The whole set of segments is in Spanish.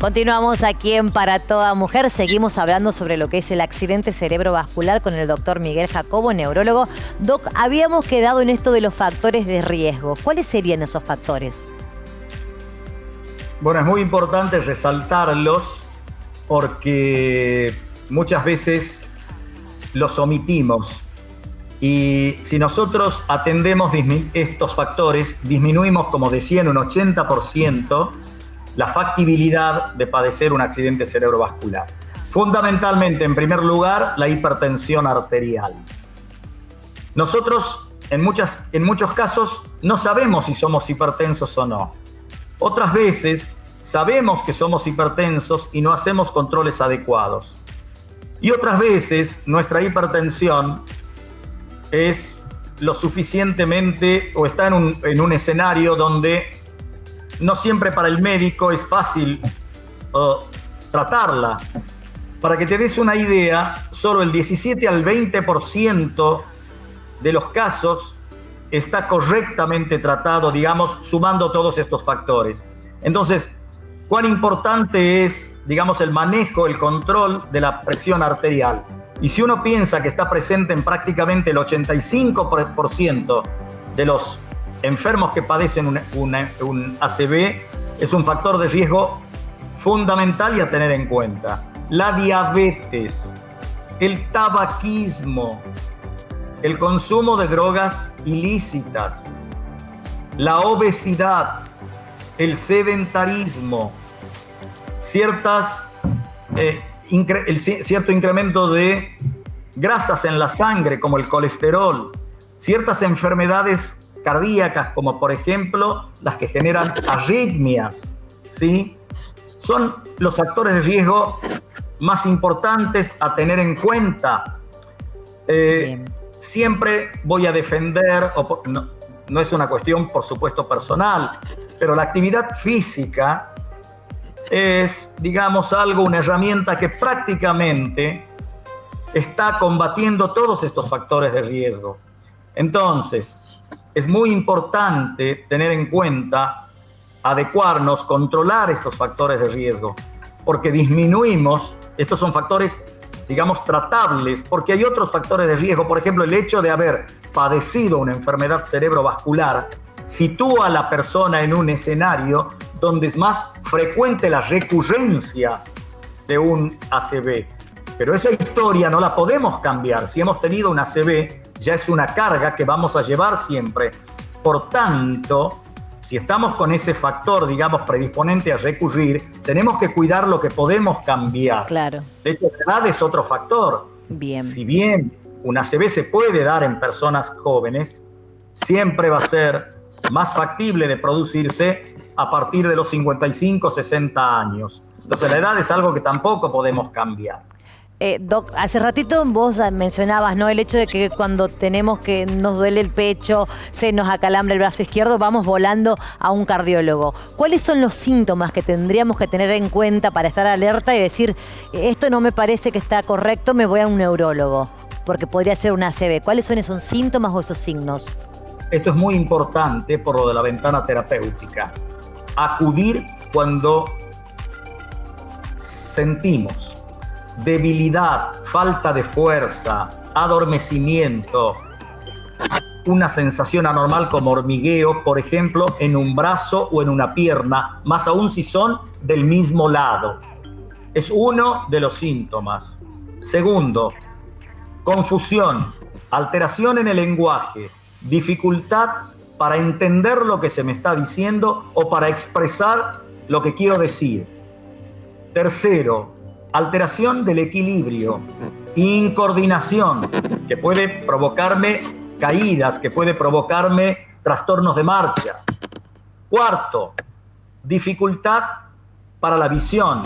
Continuamos aquí en Para Toda Mujer. Seguimos hablando sobre lo que es el accidente cerebrovascular con el doctor Miguel Jacobo, neurólogo. Doc, habíamos quedado en esto de los factores de riesgo. ¿Cuáles serían esos factores? Bueno, es muy importante resaltarlos porque muchas veces los omitimos. Y si nosotros atendemos estos factores, disminuimos, como decía, en un 80% la factibilidad de padecer un accidente cerebrovascular. Fundamentalmente, en primer lugar, la hipertensión arterial. Nosotros, en muchos casos, no sabemos si somos hipertensos o no. Otras veces, sabemos que somos hipertensos y no hacemos controles adecuados. Y otras veces, nuestra hipertensión es lo suficientemente o está en un escenario donde no siempre para el médico es fácil tratarla. Para que te des una idea, solo el 17 al 20% de los casos está correctamente tratado, digamos, sumando todos estos factores. Entonces, ¿cuán importante es, digamos, el manejo, el control de la presión arterial? Y si uno piensa que está presente en prácticamente el 85% de los enfermos que padecen un ACV, es un factor de riesgo fundamental y a tener en cuenta. La diabetes, el tabaquismo, el consumo de drogas ilícitas, la obesidad, el sedentarismo, cierto incremento de grasas en la sangre como el colesterol, ciertas enfermedades cardíacas como por ejemplo las que generan arritmias, ¿sí? Son los factores de riesgo más importantes a tener en cuenta. Siempre voy a defender, no es una cuestión por supuesto personal, pero la actividad física es, digamos, una herramienta que prácticamente está combatiendo todos estos factores de riesgo. Entonces, es muy importante tener en cuenta, adecuarnos, controlar estos factores de riesgo, porque disminuimos, estos son factores, digamos, tratables, porque hay otros factores de riesgo. Por ejemplo, el hecho de haber padecido una enfermedad cerebrovascular sitúa a la persona en un escenario donde es más frecuente la recurrencia de un ACV. Pero esa historia no la podemos cambiar. Si hemos tenido un ACV, ya es una carga que vamos a llevar siempre. Por tanto, si estamos con ese factor, digamos, predisponente a recurrir, tenemos que cuidar lo que podemos cambiar. Claro. De hecho, la edad es otro factor. Bien. Si bien un ACV se puede dar en personas jóvenes, siempre va a ser más factible de producirse a partir de los 55, 60 años. Entonces la edad es algo que tampoco podemos cambiar. Doc, hace ratito vos mencionabas, ¿no?, el hecho de que cuando nos duele el pecho, se nos acalambra el brazo izquierdo, vamos volando a un cardiólogo. ¿Cuáles son los síntomas que tendríamos que tener en cuenta para estar alerta y decir, esto no me parece que está correcto, me voy a un neurólogo? Porque podría ser un ACV. ¿Cuáles son esos síntomas o esos signos? Esto es muy importante por lo de la ventana terapéutica. Acudir cuando sentimos debilidad, falta de fuerza, adormecimiento, una sensación anormal como hormigueo, por ejemplo, en un brazo o en una pierna, más aún si son del mismo lado. Es uno de los síntomas. Segundo, confusión, alteración en el lenguaje, dificultad para entender lo que se me está diciendo o para expresar lo que quiero decir. Tercero, alteración del equilibrio, incoordinación, que puede provocarme caídas, que puede provocarme trastornos de marcha. Cuarto, dificultad para la visión,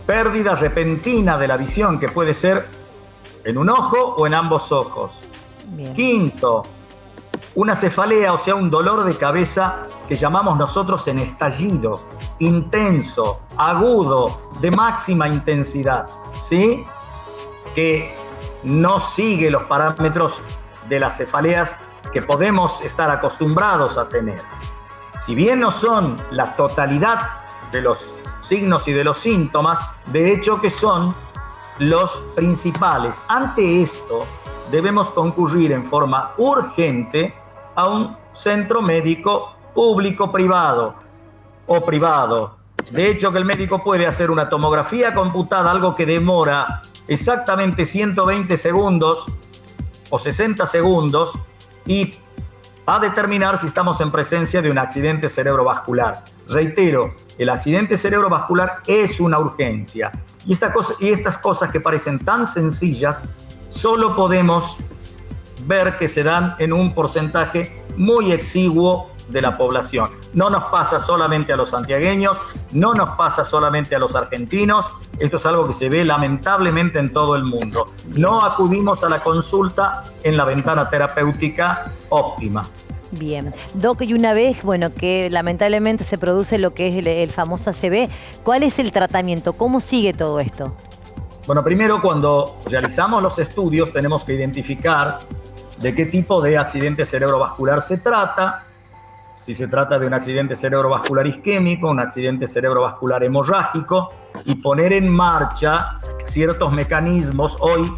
pérdida repentina de la visión, que puede ser en un ojo o en ambos ojos. Bien. Quinto, una cefalea, o sea, un dolor de cabeza que llamamos nosotros en estallido, intenso, agudo, de máxima intensidad, ¿sí? Que no sigue los parámetros de las cefaleas que podemos estar acostumbrados a tener. Si bien no son la totalidad de los signos y de los síntomas, de hecho que son los principales. Ante esto, debemos concurrir en forma urgente a un centro médico público-privado o privado. De hecho, que el médico puede hacer una tomografía computada, algo que demora exactamente 120 segundos o 60 segundos, y a determinar si estamos en presencia de un accidente cerebrovascular. Reitero, el accidente cerebrovascular es una urgencia. Y estas cosas que parecen tan sencillas, solo podemos ver que se dan en un porcentaje muy exiguo de la población. No nos pasa solamente a los santiagueños, no nos pasa solamente a los argentinos, esto es algo que se ve lamentablemente en todo el mundo. No acudimos a la consulta en la ventana terapéutica óptima. Bien. Doc, y una vez, bueno, que lamentablemente se produce lo que es el famoso ACV, ¿cuál es el tratamiento? ¿Cómo sigue todo esto? Bueno, primero, cuando realizamos los estudios, tenemos que identificar de qué tipo de accidente cerebrovascular se trata. Si se trata de un accidente cerebrovascular isquémico, un accidente cerebrovascular hemorrágico, y poner en marcha ciertos mecanismos. Hoy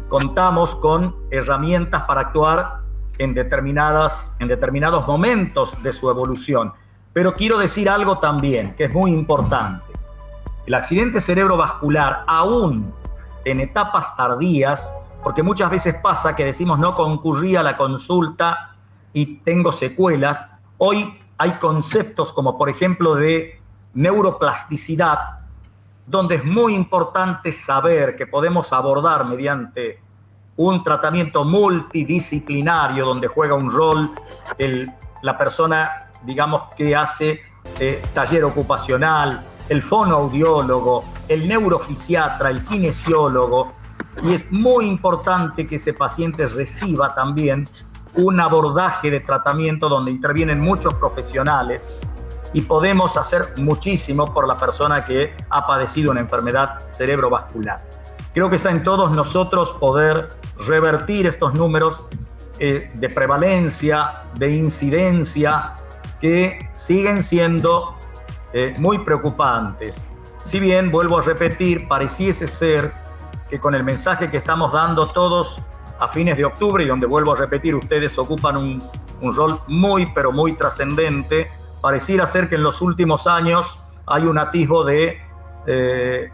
contamos con herramientas para actuar en determinados momentos de su evolución. Pero quiero decir algo también, que es muy importante. El accidente cerebrovascular, aún en etapas tardías, porque muchas veces pasa que decimos no concurrí a la consulta y tengo secuelas. Hoy hay conceptos como, por ejemplo, de neuroplasticidad, donde es muy importante saber que podemos abordar mediante un tratamiento multidisciplinario, donde juega un rol la persona, digamos, que hace taller ocupacional, el fonoaudiólogo, el neurofisiatra, el kinesiólogo, y es muy importante que ese paciente reciba también un abordaje de tratamiento donde intervienen muchos profesionales, y podemos hacer muchísimo por la persona que ha padecido una enfermedad cerebrovascular. Creo que está en todos nosotros poder revertir estos números de prevalencia, de incidencia, que siguen siendo muy preocupantes. Si bien, vuelvo a repetir, pareciese ser que con el mensaje que estamos dando todos a fines de octubre, y donde, vuelvo a repetir, ustedes ocupan un rol muy, pero muy trascendente, pareciera ser que en los últimos años hay un atisbo de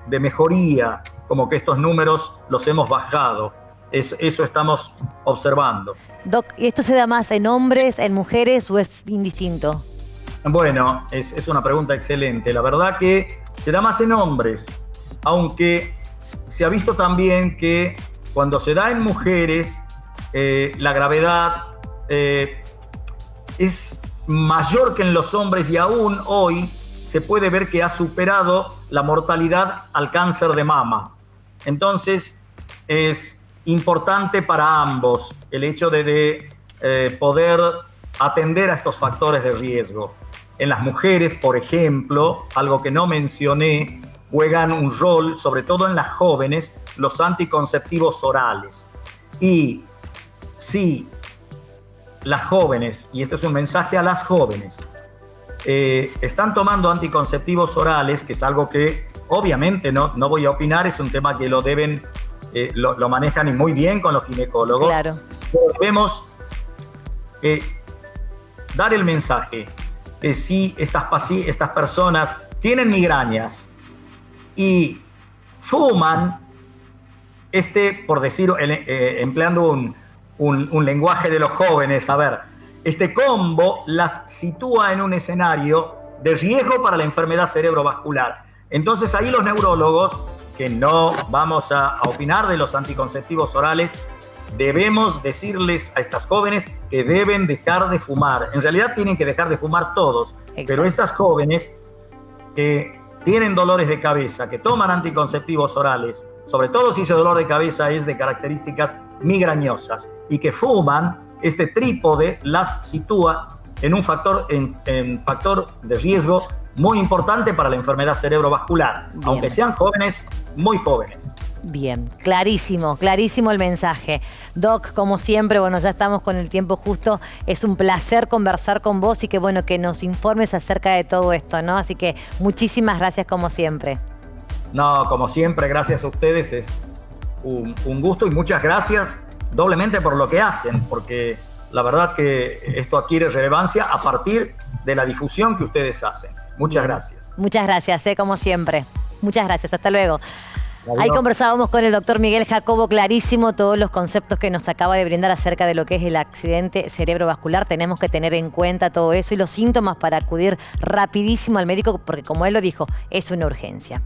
mejoría, como que estos números los hemos bajado. Eso estamos observando. Doc, ¿y esto se da más en hombres, en mujeres o es indistinto? Bueno, es una pregunta excelente. La verdad que se da más en hombres, aunque se ha visto también que cuando se da en mujeres, la gravedad es mayor que en los hombres, y aún hoy se puede ver que ha superado la mortalidad al cáncer de mama. Entonces, es importante para ambos el hecho de poder atender a estos factores de riesgo. En las mujeres, por ejemplo, algo que no mencioné, juegan un rol, sobre todo en las jóvenes, los anticonceptivos orales. Y si las jóvenes, y esto es un mensaje a las jóvenes, están tomando anticonceptivos orales, que es algo que obviamente no voy a opinar, es un tema que lo manejan y muy bien con los ginecólogos. Claro. Pero debemos dar el mensaje que si estas personas tienen migrañas y fuman, por decir, empleando un lenguaje de los jóvenes, a ver, este combo las sitúa en un escenario de riesgo para la enfermedad cerebrovascular. Entonces ahí los neurólogos, que no vamos a opinar de los anticonceptivos orales, debemos decirles a estas jóvenes que deben dejar de fumar. En realidad tienen que dejar de fumar todos. Exacto. Pero estas jóvenes que tienen dolores de cabeza, que toman anticonceptivos orales, sobre todo si ese dolor de cabeza es de características migrañosas, y que fuman, este trípode las sitúa en un factor de riesgo muy importante para la enfermedad cerebrovascular, aunque sean jóvenes, muy jóvenes. Bien, clarísimo, clarísimo el mensaje. Doc, como siempre, bueno, ya estamos con el tiempo justo. Es un placer conversar con vos y que, bueno, que nos informes acerca de todo esto, ¿no? Así que muchísimas gracias como siempre. No, como siempre, gracias a ustedes. Es un gusto y muchas gracias doblemente por lo que hacen, porque la verdad que esto adquiere relevancia a partir de la difusión que ustedes hacen. Muchas gracias. Muchas gracias, como siempre. Muchas gracias, hasta luego. Adiós. Ahí conversábamos con el doctor Miguel Jacobo, clarísimo todos los conceptos que nos acaba de brindar acerca de lo que es el accidente cerebrovascular. Tenemos que tener en cuenta todo eso y los síntomas para acudir rapidísimo al médico, porque como él lo dijo, es una urgencia.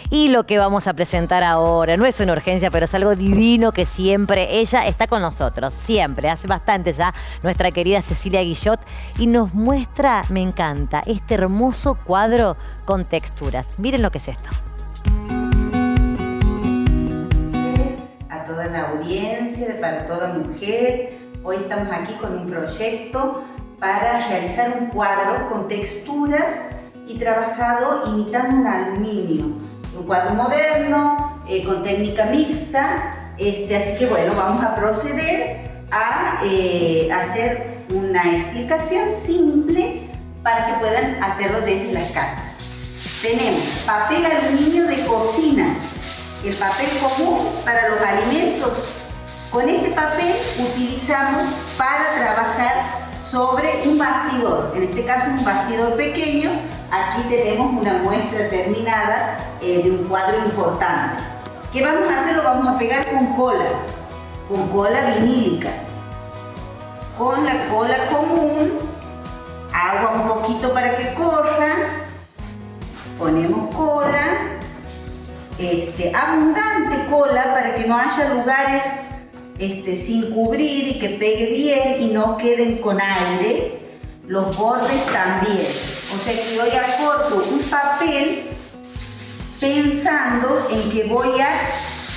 Y lo que vamos a presentar ahora no es una urgencia, pero es algo divino que siempre ella está con nosotros, siempre, hace bastante ya, nuestra querida Cecilia Guillot, y nos muestra, me encanta, este hermoso cuadro con texturas. Miren lo que es esto. Toda la audiencia, para toda mujer. Hoy estamos aquí con un proyecto para realizar un cuadro con texturas y trabajado imitando un aluminio. Un cuadro moderno, con técnica mixta. Así que bueno, vamos a proceder a hacer una explicación simple para que puedan hacerlo desde las casas. Tenemos papel aluminio de cocina, el papel común para los alimentos. Con este papel utilizamos para trabajar sobre un bastidor, en este caso un bastidor pequeño. Aquí tenemos una muestra terminada de un cuadro importante. ¿Qué vamos a hacer? Lo vamos a pegar con cola vinílica. Con la cola común, agua un poquito para que corra, ponemos cola, abundante cola para que no haya lugares sin cubrir y que pegue bien y no queden con aire, los bordes también. O sea que yo ya corto un papel pensando en que voy a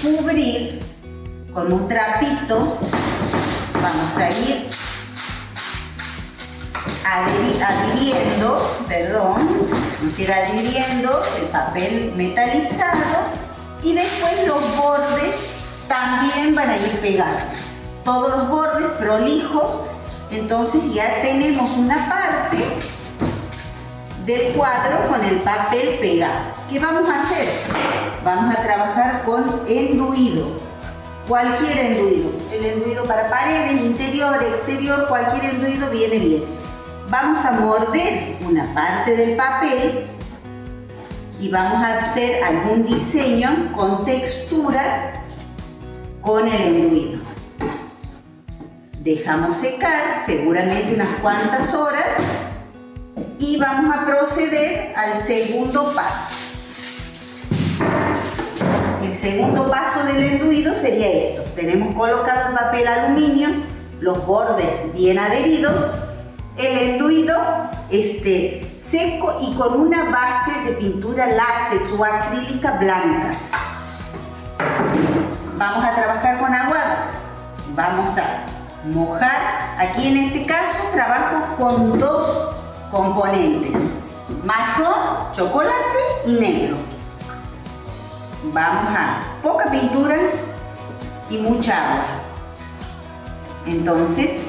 cubrir con un trapito. Vamos a ir adhiriendo el papel metalizado y después los bordes también van a ir pegados. Todos los bordes prolijos, entonces ya tenemos una parte del cuadro con el papel pegado. ¿Qué vamos a hacer? Vamos a trabajar con enduido. Cualquier enduido. El enduido para paredes, interior, exterior, cualquier enduido viene bien. Vamos a morder una parte del papel y vamos a hacer algún diseño con textura con el enduido. Dejamos secar seguramente unas cuantas horas y vamos a proceder al segundo paso. El segundo paso del enduido sería esto. Tenemos colocado el papel aluminio, los bordes bien adheridos, el enduido seco y con una base de pintura látex o acrílica blanca. Vamos a trabajar con aguadas. Vamos a mojar. Aquí en este caso trabajo con dos componentes: marrón, chocolate y negro. Vamos a poca pintura y mucha agua. Entonces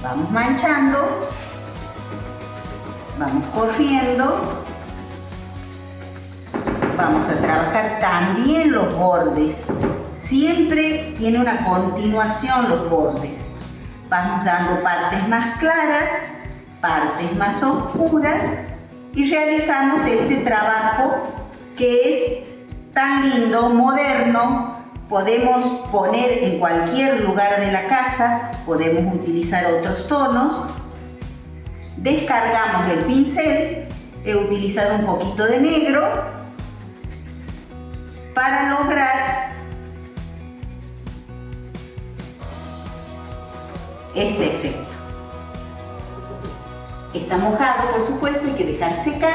vamos manchando, vamos corriendo, vamos a trabajar también los bordes. Siempre tiene una continuación los bordes. Vamos dando partes más claras, partes más oscuras y realizamos este trabajo que es tan lindo, moderno. Podemos poner en cualquier lugar de la casa, podemos utilizar otros tonos. Descargamos el pincel, he utilizado un poquito de negro para lograr este efecto. Está mojado, por supuesto, hay que dejar secar.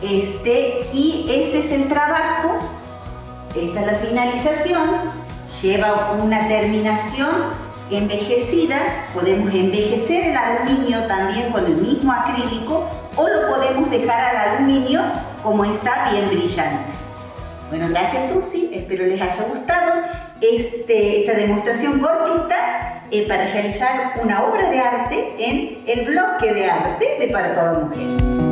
Y este es el trabajo. Esta es la finalización. Lleva una terminación envejecida. Podemos envejecer el aluminio también con el mismo acrílico o lo podemos dejar al aluminio como está, bien brillante. Bueno, gracias Susi, espero les haya gustado esta demostración cortita para realizar una obra de arte en el bloque de arte de Para Toda Mujer.